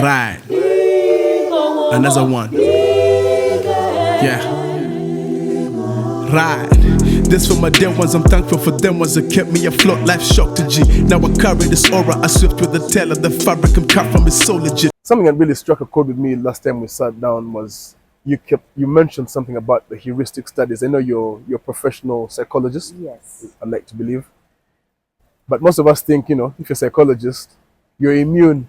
Right. Another one. Yeah. Right. This for my dear ones, I'm thankful for them ones that kept me afloat. Life shocked to G. Now I carry this aura, I swift with the tail of the fabric I'm cut from, is so legit. Something that really struck a chord with me last time we sat down was you mentioned something about the heuristic studies. I know you're a professional psychologist. Yes. I'd like to believe. But most of us think, if you're a psychologist, you're immune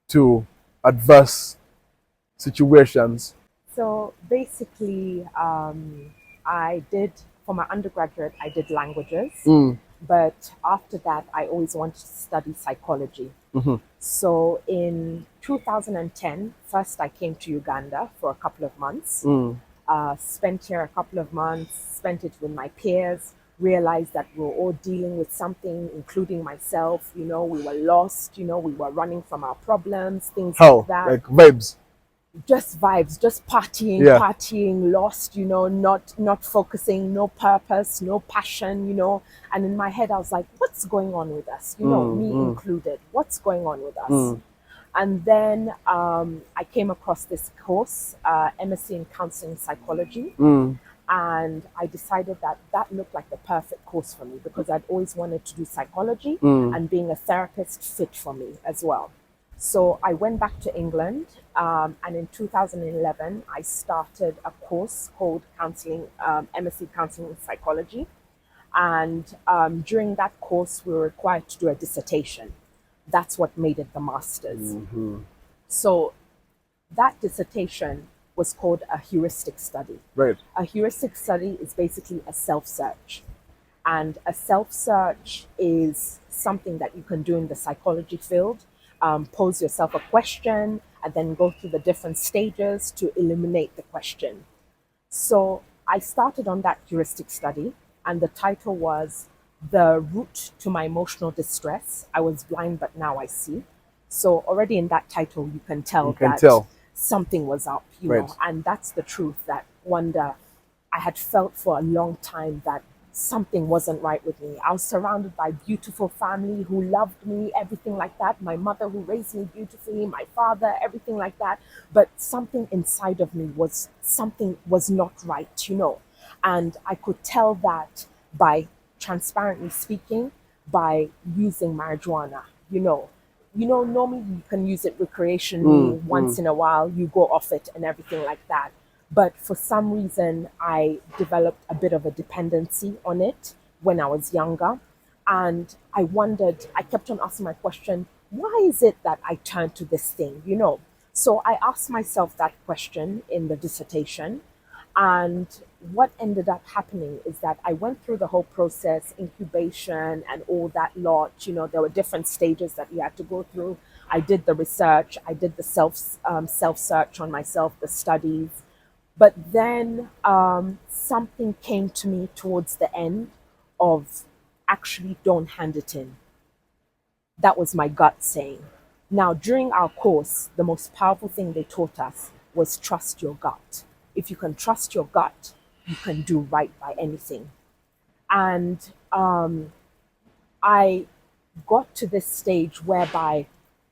to adverse situations. So basically, for my undergraduate, I did languages. But after that, I always wanted to study psychology. So in 2010, first I came to Uganda for a couple of months. Spent here a couple of months, spent it with my peers, realized that we were all dealing with something, including myself. We were lost, we were running from our problems, things like that. Like vibes? Just vibes, just partying, lost, not focusing, no purpose, no passion, And in my head, I was like, what's going on with us? Me included. What's going on with us? And then I came across this course, MSc in Counseling Psychology. And I decided that looked like the perfect course for me because I'd always wanted to do psychology and being a therapist fit for me as well. So I went back to England, and in 2011, I started a course called MSc Counseling Psychology. And during that course, we were required to do a dissertation. That's what made it the master's. So that dissertation was called a heuristic study. Right. A heuristic study is basically a self-search. And a self-search is something that you can do in the psychology field. Pose yourself a question and then go through the different stages to eliminate the question. So I started on that heuristic study, and the title was The Route to My Emotional Distress. I was blind, but now I see. So already in that title, you can tell something was up, know, and that's the truth, that wonder I had felt for a long time that something wasn't right with me. I was surrounded by beautiful family who loved me, everything like that. My mother who raised me beautifully, my father, everything like that. But something inside of me was not right, And I could tell that by transparently speaking, by using marijuana, normally you can use it recreationally once in a while, you go off it and everything like that. But for some reason, I developed a bit of a dependency on it when I was younger. And I kept on asking my question, why is it that I turned to this thing, So I asked myself that question in the dissertation. And what ended up happening is that I went through the whole process, incubation and all that lot. There were different stages that you had to go through. I did the research, I did the self-search on myself, the studies. But then something came to me towards the end of actually don't hand it in. That was my gut saying. Now, during our course, the most powerful thing they taught us was trust your gut. If you can trust your gut, you can do right by anything. And I got to this stage whereby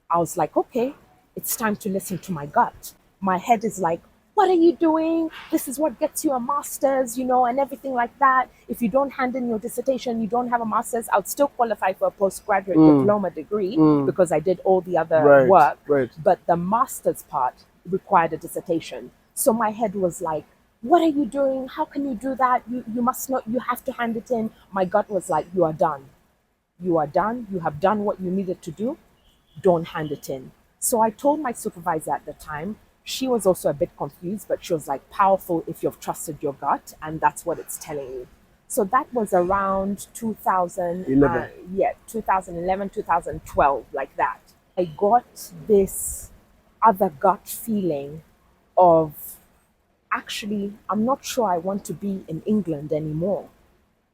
I was like, okay, it's time to listen to my gut. My head is like, what are you doing? This is what gets you a master's, and everything like that. If you don't hand in your dissertation, you don't have a master's. I would still qualify for a postgraduate diploma degree because I did all the other work. But the master's part required a dissertation. So my head was like, what are you doing? How can you do that? You must not, you have to hand it in. My gut was like, you are done. You are done. You have done what you needed to do. Don't hand it in. So I told my supervisor at the time. She was also a bit confused, but she was like, powerful if you've trusted your gut, and that's what it's telling you. So that was around 2011, 2012, like that. I got this other gut feeling of, actually, I'm not sure I want to be in England anymore.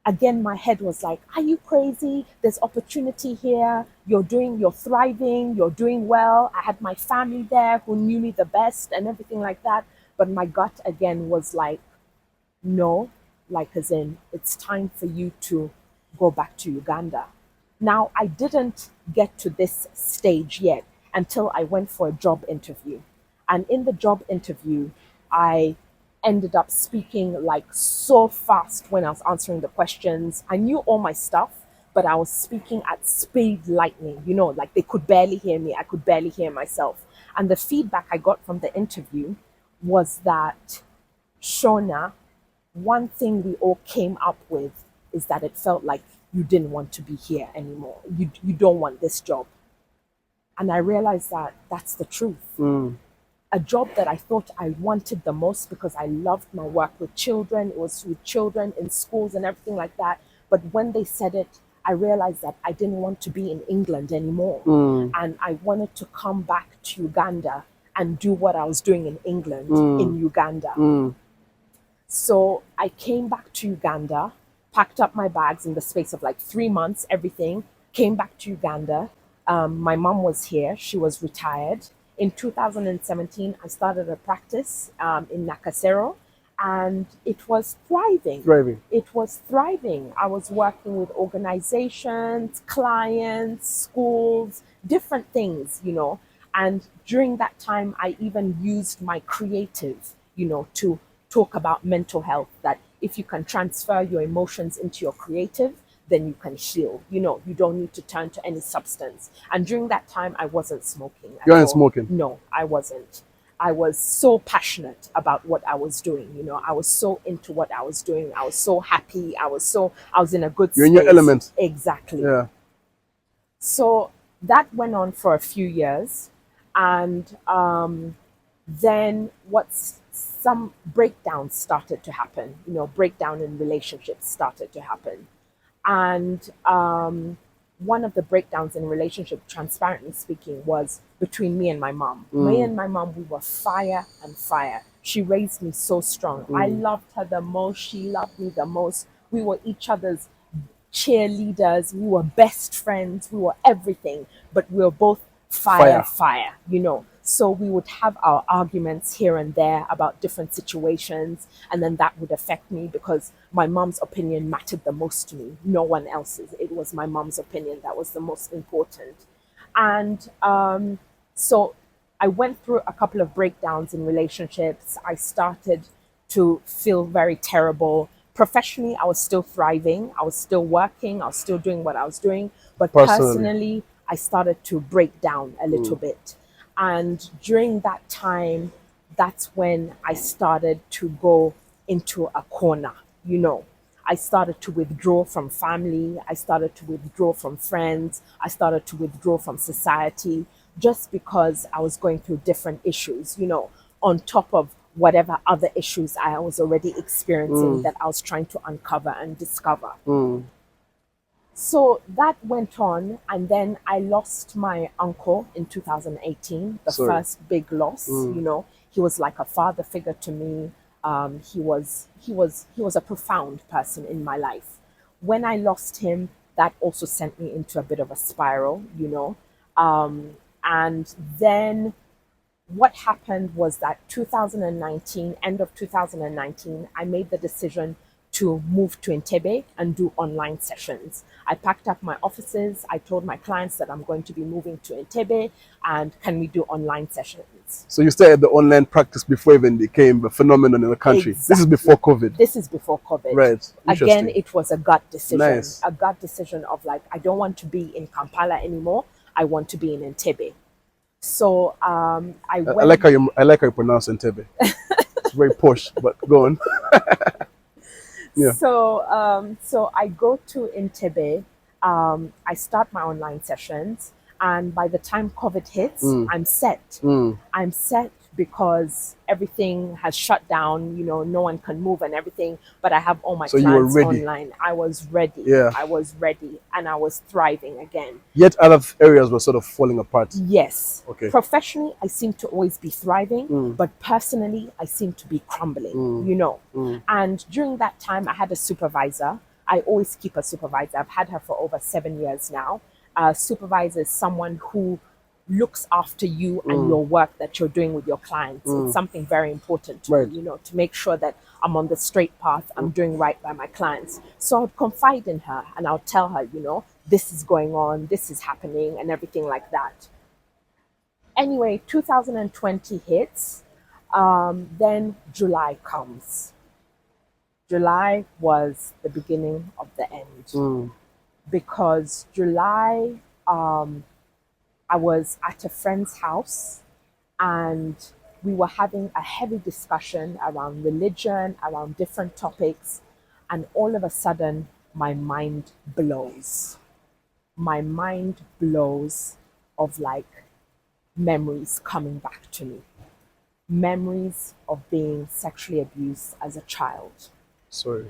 Again, my head was like, are you crazy? There's opportunity here. You're thriving, you're doing well. I had my family there who knew me the best and everything like that. But my gut again was like, no, like as in, it's time for you to go back to Uganda. Now, I didn't get to this stage yet until I went for a job interview. And in the job interview, I ended up speaking like so fast when I was answering the questions. I knew all my stuff, but I was speaking at speed lightning, like they could barely hear me. I could barely hear myself. And the feedback I got from the interview was that, Shona, one thing we all came up with is that it felt like you didn't want to be here anymore. You don't want this job. And I realized that that's the truth. A job that I thought I wanted the most because I loved my work with children. It was with children in schools and everything like that. But when they said it, I realized that I didn't want to be in England anymore. And I wanted to come back to Uganda and do what I was doing in England in Uganda. So I came back to Uganda, packed up my bags in the space of like 3 months, everything, came back to Uganda. My mom was here, she was retired. In 2017, I started a practice in Nakasero, and it was thriving. Thriving. It was thriving. I was working with organizations, clients, schools, different things. And during that time, I even used my creative, to talk about mental health, that if you can transfer your emotions into your creative, then you can heal. You don't need to turn to any substance. And during that time, I wasn't smoking. You weren't smoking? No, I wasn't. I was so passionate about what I was doing. I was so into what I was doing. I was so happy. I was in a good You're space. in your element. Exactly. Yeah. So that went on for a few years. And then some breakdowns started to happen. Breakdown in relationships started to happen. And one of the breakdowns in relationship, transparently speaking, was between me and my mom. Me and my mom, we were fire and fire. She raised me so strong. I loved her the most. She loved me the most. We were each other's cheerleaders. We were best friends. We were everything. But we were both fire. So we would have our arguments here and there about different situations, and then that would affect me because my mom's opinion mattered the most to me, no one else's. It was my mom's opinion that was the most important. And so I went through a couple of breakdowns in relationships. I started to feel very terrible. Professionally, I was still thriving. I was still working. I was still doing what I was doing. But personally, I started to break down a little bit. And during that time, that's when I started to go into a corner. I started to withdraw from family. I started to withdraw from friends. I started to withdraw from society just because I was going through different issues, on top of whatever other issues I was already experiencing that I was trying to uncover and discover. So that went on, and then I lost my uncle in 2018, the first big loss. He was like a father figure to me. He was a profound person in my life. When I lost him, that also sent me into a bit of a spiral. And then what happened was that 2019, end of 2019, I made the decision to move to Entebbe and do online sessions. I packed up my offices. I told my clients that I'm going to be moving to Entebbe, and can we do online sessions? So you started the online practice before even it became a phenomenon in the country. Exactly. This is before COVID. This is before COVID. Right. Again, it was a gut decision. Nice. A gut decision of like, I don't want to be in Kampala anymore. I want to be in Entebbe. So I like how you pronounce Entebbe. It's very posh, but go on. Yeah. So I go to Entebbe. I start my online sessions, and by the time COVID hits, I'm set. I'm set because everything has shut down. No one can move and everything. But I have all my clients online. I was ready. Yeah. I was ready, and I was thriving again. Yet other areas were sort of falling apart. Yes. Okay. Professionally, I seem to always be thriving, but personally, I seem to be crumbling. And during that time, I had a supervisor. I always keep a supervisor. I've had her for over 7 years now. A supervisor is someone who looks after you and your work that you're doing with your clients. It's something very important to me, to make sure that I'm on the straight path, I'm doing right by my clients. So I'd confide in her and I'll tell her, this is going on, this is happening, and everything like that. Anyway, 2020 hits, then July comes. July was the beginning of the end because July, I was at a friend's house and we were having a heavy discussion around religion, around different topics, and all of a sudden, my mind blows. My mind blows of like memories coming back to me. Memories of being sexually abused as a child. Sorry.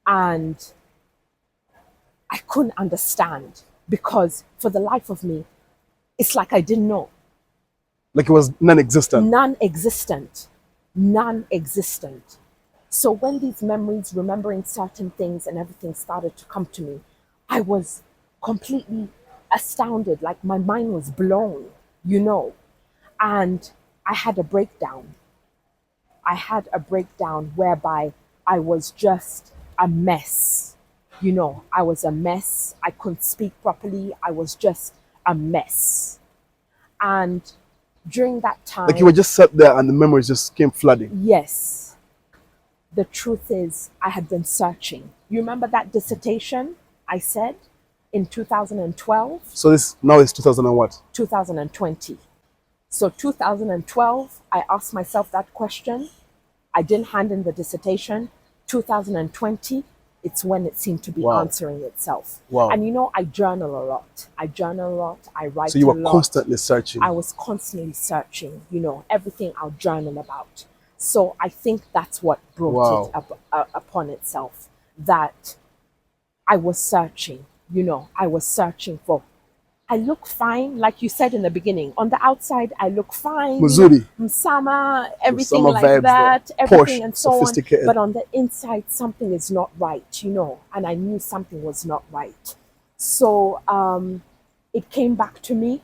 And I couldn't understand because for the life of me, it's like I didn't know. Like it was non-existent. Non-existent. Non-existent. So when these memories, remembering certain things and everything started to come to me, I was completely astounded, like my mind was blown, you know. And I had a breakdown. I had a breakdown whereby I was just a mess. You know, I was a mess. I couldn't speak properly. I was just a mess. And during that time, Like you were just sat there and the memories just came flooding. yes, the truth is I had been searching. You remember that dissertation I said in 2012? So this now is 2000 and what? 2020. So 2012, I asked myself that question. I didn't hand in the dissertation. 2020, it's when it seemed to be Wow. answering itself. Wow. And you know, I journal a lot. I write So you a were lot. constantly searching. I was constantly searching, you know, everything I'll journal about. So I think that's what brought Wow. it up upon itself, that I was searching, you know, I was searching for. I look fine, like you said in the beginning. On the outside, I look fine. Missouri. Msama, everything Musama like vibes that, there. everything Posh, and so on. sophisticated. But on the inside, something is not right, you know, and I knew something was not right. So it came back to me.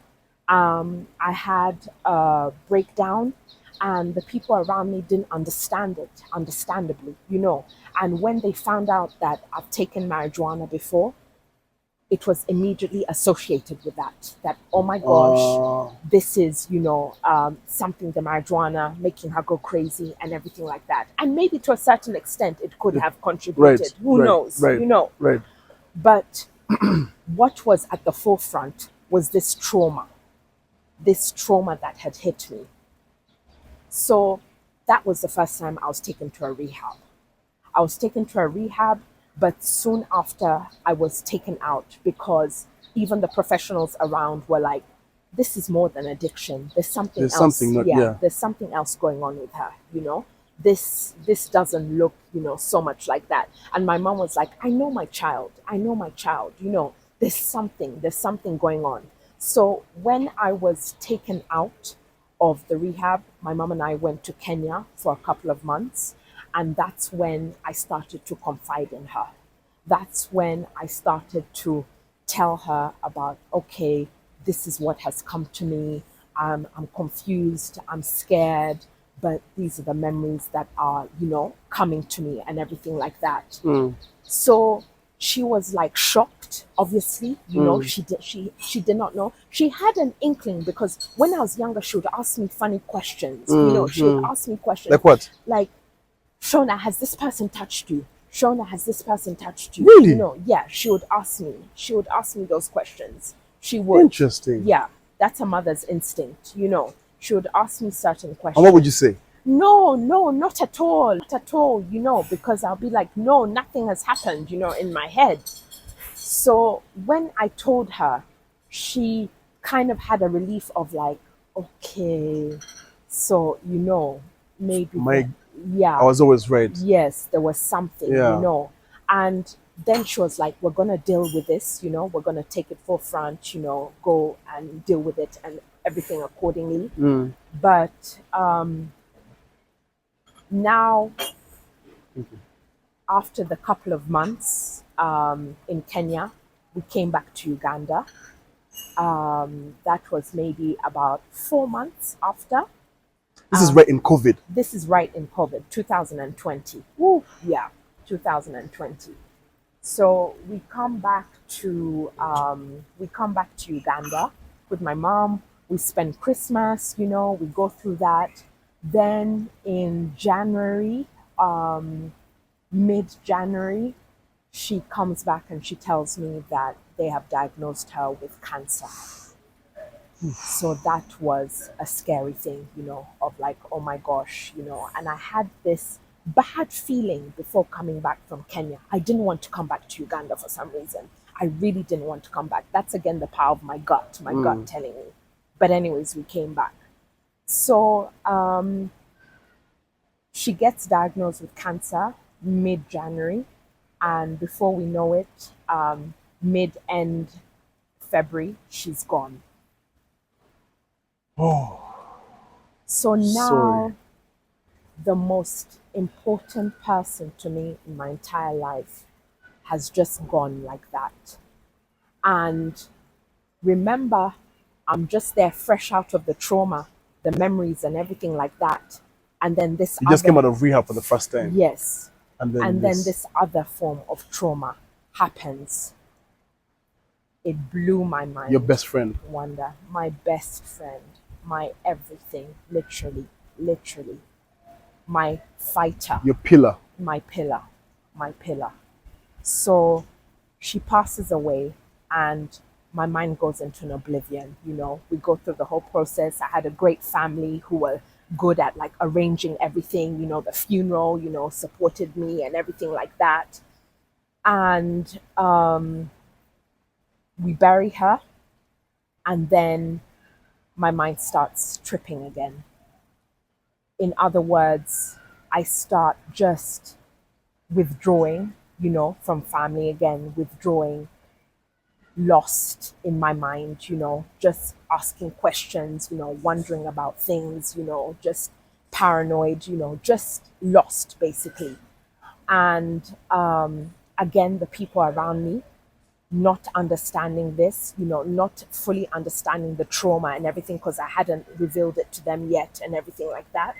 I had a breakdown, and the people around me didn't understand it, understandably, you know. And when they found out that I've taken marijuana before, it was immediately associated with that. That, oh my gosh, this is, you know, something, the marijuana making her go crazy and everything like that. And maybe to a certain extent, it could have contributed. Right. Who right, knows? Right. You know. Right. But what was at the forefront was this trauma that had hit me. So that was the first time I was taken to a rehab. I was taken to a rehab, but soon after I was taken out because even the professionals around were like, this is more than addiction. There's something There's else. something not- yeah. There's something else going on with her, you know. This doesn't look, you know, so much like that. And my mom was like, I know my child, you know, there's something going on. So when I was taken out of the rehab, my mom and I went to Kenya for a couple of months. And that's when I started to confide in her. That's when I started to tell her about, okay, this is what has come to me. I'm confused, I'm scared, but these are the memories that are, you know, coming to me and everything like that. So she was like shocked, obviously, you know, she did not know. She had an inkling because when I was younger, she would ask me funny questions. You know, she would ask me questions. Like what? Like, Shona, has this person touched you? Shona, has this person touched you? Really? You know, yeah, she would ask me those questions. She would. Interesting. Yeah, that's a mother's instinct, you know. She would ask me certain questions. And what would you say? No, not at all. Not at all, you know, because I'll be like, no, nothing has happened, you know, in my head. So when I told her, she kind of had a relief of like, okay, so, you know, maybe I was always right. yes, there was something, Yeah. you know. And then she was like, we're going to deal with this, you know, we're going to take it forefront, you know, go and deal with it and everything accordingly. But now, after the couple of months in Kenya, we came back to Uganda. That was maybe about 4 months after. This is right in COVID. This is right in COVID, 2020. Woo, yeah, 2020. So we come back to Uganda with my mom. We spend Christmas, we go through that. Then in January, mid January, she comes back and she tells me that they have diagnosed her with cancer. So that was a scary thing, of like, oh my gosh, and I had this bad feeling before coming back from Kenya. I didn't want to come back to Uganda for some reason. I really didn't want to come back. That's again the power of my gut telling me. But anyways, we came back. So she gets diagnosed with cancer mid January, and before we know it, mid end February, she's gone. Oh, So sorry. now the most important person to me in my entire life has just gone like that. And remember, I'm just there fresh out of the trauma, the memories and everything like that. And then this You just came other, out of rehab for the first time. yes, And then and then this. this other form of trauma happens. It blew my mind. Your best friend. Wonder, my best friend, my everything, literally, my fighter, Your pillar. my pillar, my pillar. So she passes away, and my mind goes into an oblivion. We go through the whole process. I had a great family who were good at like arranging everything, the funeral, supported me and everything like that. And we bury her, and then my mind starts tripping again. In other words, I start just withdrawing, from family again, withdrawing, lost in my mind, just asking questions, wondering about things, just paranoid, just lost basically. And again, the people around me not understanding this, not fully understanding the trauma and everything because I hadn't revealed it to them yet and everything like that.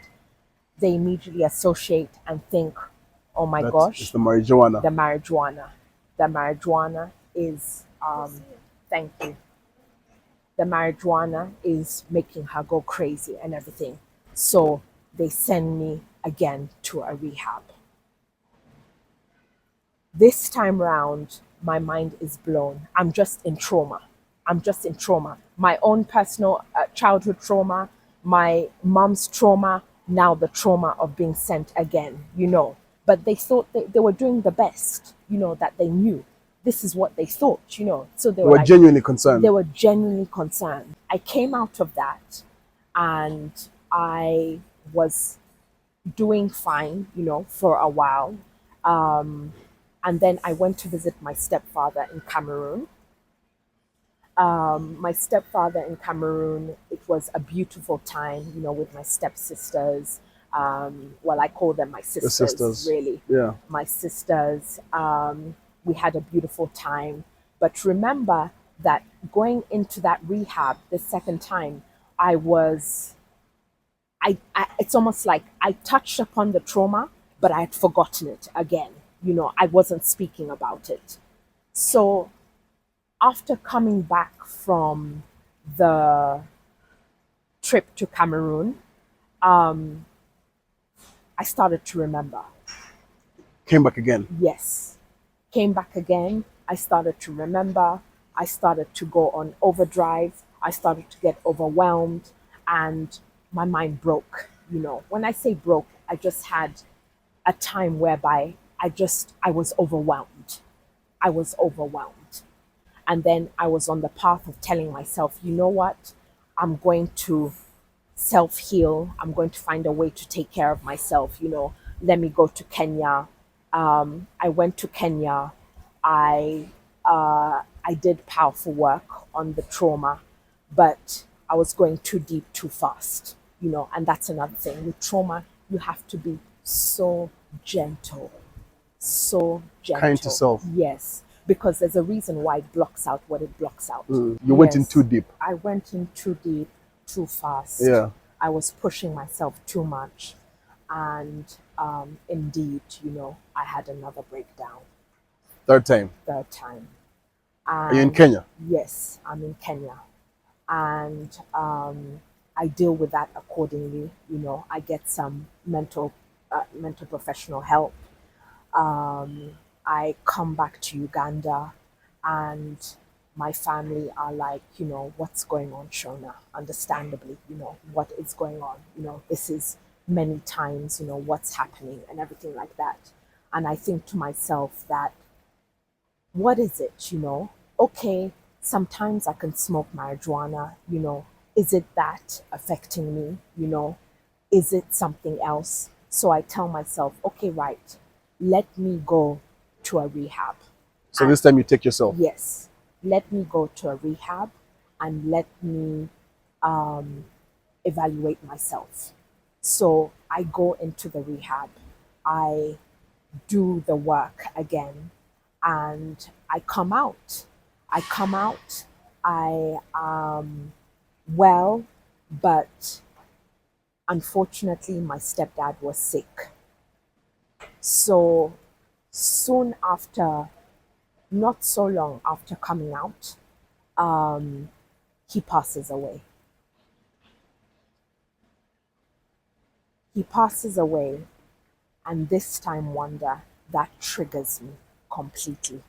They immediately associate and think, oh my That is gosh, the marijuana. the marijuana. The marijuana is, thank you. The marijuana is making her go crazy and everything. So they send me again to a rehab. This time round, my mind is blown. I'm just in trauma. I'm just in trauma. My own personal childhood trauma, my mom's trauma, now the trauma of being sent again, But they thought they were doing the best, that they knew. This is what they thought, So they You were were like, genuinely concerned. they were genuinely concerned. I came out of that, and I was doing fine, for a while. And then I went to visit my stepfather in Cameroon. My stepfather in Cameroon, it was a beautiful time, with my stepsisters. Well, I call them my The sisters, sisters. really. Yeah. My sisters. We had a beautiful time. But remember that going into that rehab the second time, I was it's almost like I touched upon the trauma, but I had forgotten it again. I wasn't speaking about it. So after coming back from the trip to Cameroon, I started to remember. Came back again. Yes. Came back again. I started to remember. I started to go on overdrive. I started to get overwhelmed, and my mind broke. When I say broke, I just had a time whereby I was overwhelmed. I was overwhelmed. And then I was on the path of telling myself, you know what? I'm going to self heal. I'm going to find a way to take care of myself. Let me go to Kenya. I went to Kenya. I did powerful work on the trauma, but I was going too deep too fast. And that's another thing. With trauma, you have to be so gentle, so Kind to gentle. self. Yes, because there's a reason why it blocks out what it blocks out. You went in too deep. I went in too deep, too fast. Yeah. I was pushing myself too much. And indeed, I had another breakdown. Third time. Third time. Are you in And Kenya? yes, I'm in Kenya. And I deal with that accordingly. You know, I get some mental professional help. I come back to Uganda, and my family are like, you know, what's going on, Shona? Understandably, you know, what is going on? You know, this is many times, you know, what's happening and everything like that. And I think to myself that, what is it, you know? Okay, sometimes I can smoke marijuana, you know. Is it that affecting me, you know? Is it something else? So I tell myself, okay, right, let me go to a rehab. So this time you take yourself. Yes, let me go to a rehab and let me evaluate myself. So I go into the rehab. I do the work again, and I come out. I come out. I well, but unfortunately, my stepdad was sick. So soon after, not so long after coming out, he passes away. He passes away, and this time, Wanda, that triggers me completely.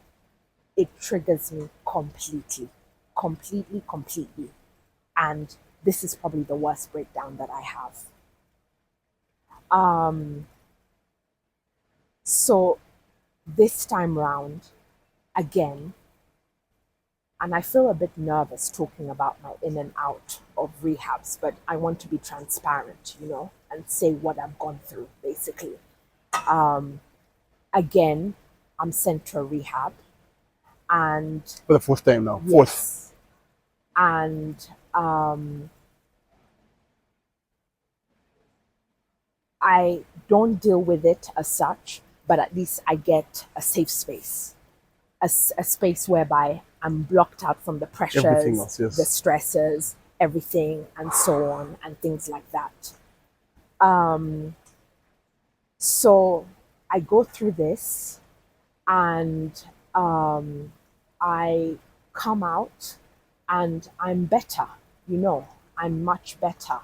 It triggers me completely, completely, completely. And this is probably the worst breakdown that I have. So this time round, again, and I feel a bit nervous talking about my in and out of rehabs, but I want to be transparent, you know, and say what I've gone through, basically. Again, I'm sent to a rehab, and For the fourth time now. Fourth. yes, and I don't deal with it as such, but at least I get a safe space, a space whereby I'm blocked out from the Everything pressures, else, yes. the stresses, everything, and so on, and things like that. So I go through this, and I come out, and I'm better, you know, I'm much better.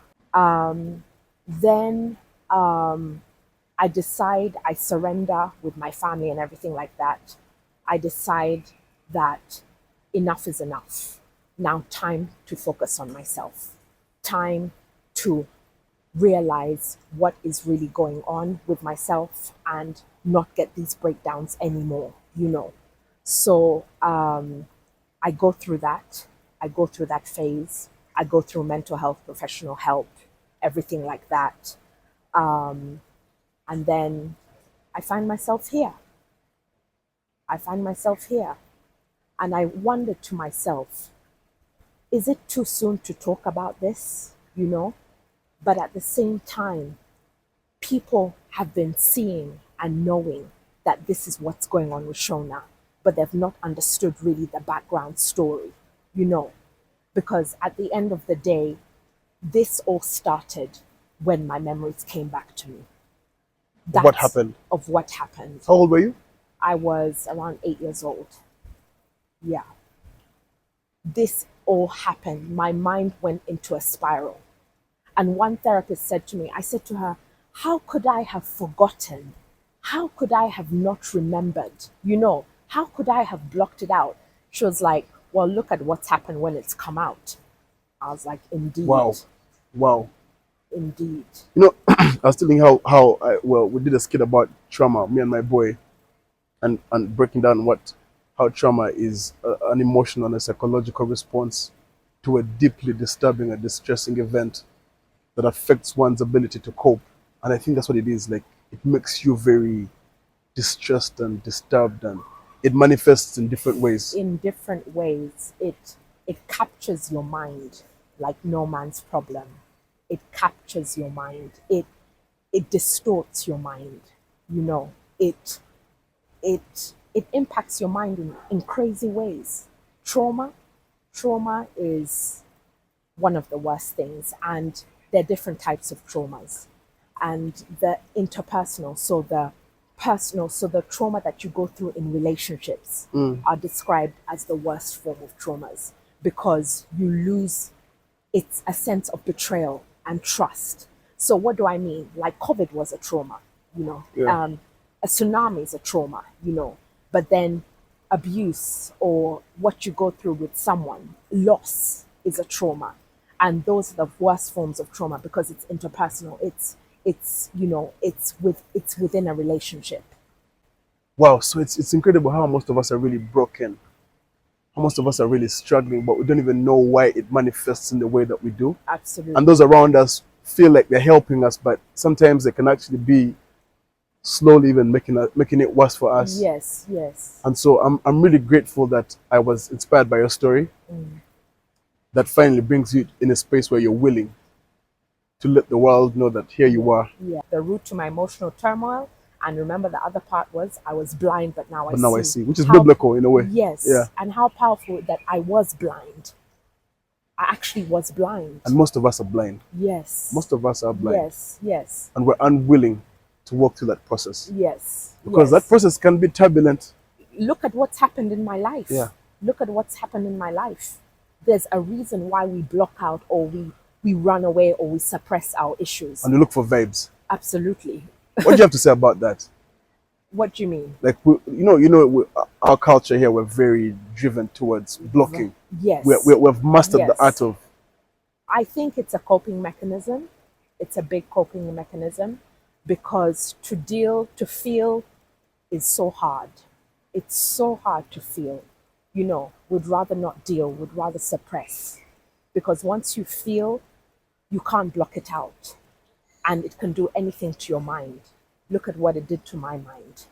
Then I decide, I surrender with my family and everything like that. I decide that enough is enough. Now, time to focus on myself. Time to realize what is really going on with myself and not get these breakdowns anymore, you know. So I go through that. I go through that phase. I go through mental health, professional help, everything like that. And then I find myself here. I find myself here. And I wonder to myself, is it too soon to talk about this? You know? But at the same time, people have been seeing and knowing that this is what's going on with Shona, but they've not understood really the background story, you know? Because at the end of the day, this all started when my memories came back to me. What happened? Of what happened. How old were you? I was around 8 years old. Yeah. This all happened. My mind went into a spiral. And one therapist said to me, I said to her, how could I have forgotten? How could I have not remembered? You know, how could I have blocked it out? She was like, well, look at what's happened when it's come out. I was like, indeed. Wow. Wow. Indeed. You know, I was telling we did a skit about trauma, me and my boy, and breaking down how trauma is an emotional and a psychological response to a deeply disturbing and distressing event that affects one's ability to cope. And I think that's what it is. Like, it makes you very distressed and disturbed, and it manifests in different ways. In different ways. It captures your mind like no man's problem. It captures your mind. It distorts your mind. You know, it impacts your mind in crazy ways. Trauma is one of the worst things, and there are different types of traumas. And the interpersonal, so the personal. So the trauma that you go through in relationships are described as the worst form of traumas because you lose it's a sense of betrayal and trust. So what do I mean? Like COVID was a trauma, you know. Yeah. A tsunami is a trauma, you know. But then abuse or what you go through with someone, loss is a trauma. And those are the worst forms of trauma because it's interpersonal. It's you know, it's within a relationship. Wow, so it's incredible how most of us are really broken. How most of us are really struggling, but we don't even know why it manifests in the way that we do. Absolutely. And those around us feel like they're helping us, but sometimes they can actually be slowly even making it worse for us. Yes, yes. And so I'm really grateful that I was inspired by your story. That finally brings you in a space where you're willing to let the world know that here you are. Yeah. The root to my emotional turmoil. And remember, the other part was I was blind, but now I see, which is how, biblical in a way. Yes. Yeah. And how powerful that I was blind. I actually was blind. And most of us are blind. Yes. Most of us are blind. Yes, yes. And we're unwilling to walk through that process. Yes. Because yes. that process can be turbulent. Look at what's happened in my life. Yeah. Look at what's happened in my life. There's a reason why we block out or we run away or we suppress our issues. And we look for vibes. Absolutely. What do you have to say about that? What do you mean? Like, our culture here, we're very driven towards blocking. Yes. We've mastered the art of. I think it's a coping mechanism. It's a big coping mechanism because to feel is so hard. It's so hard to feel. You know, we'd rather not deal, would rather suppress. Because once you feel, you can't block it out. And it can do anything to your mind. Look at what it did to my mind.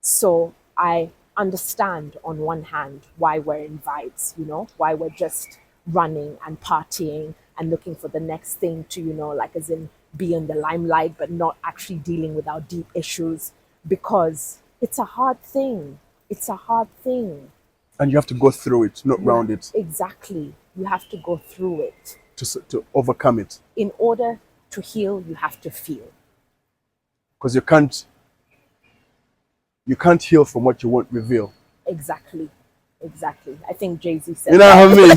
So I understand on one hand why we're in vibes, you know, why we're just running and partying and looking for the next thing to, you know, like as in be in the limelight, but not actually dealing with our deep issues because it's a hard thing. It's a hard thing. And you have to go through it, not round it. Exactly. You have to go through it. To overcome it. In order to heal, you have to feel. Because you can't heal from what you won't reveal. Exactly. I think Jay-Z said you know that. what I mean?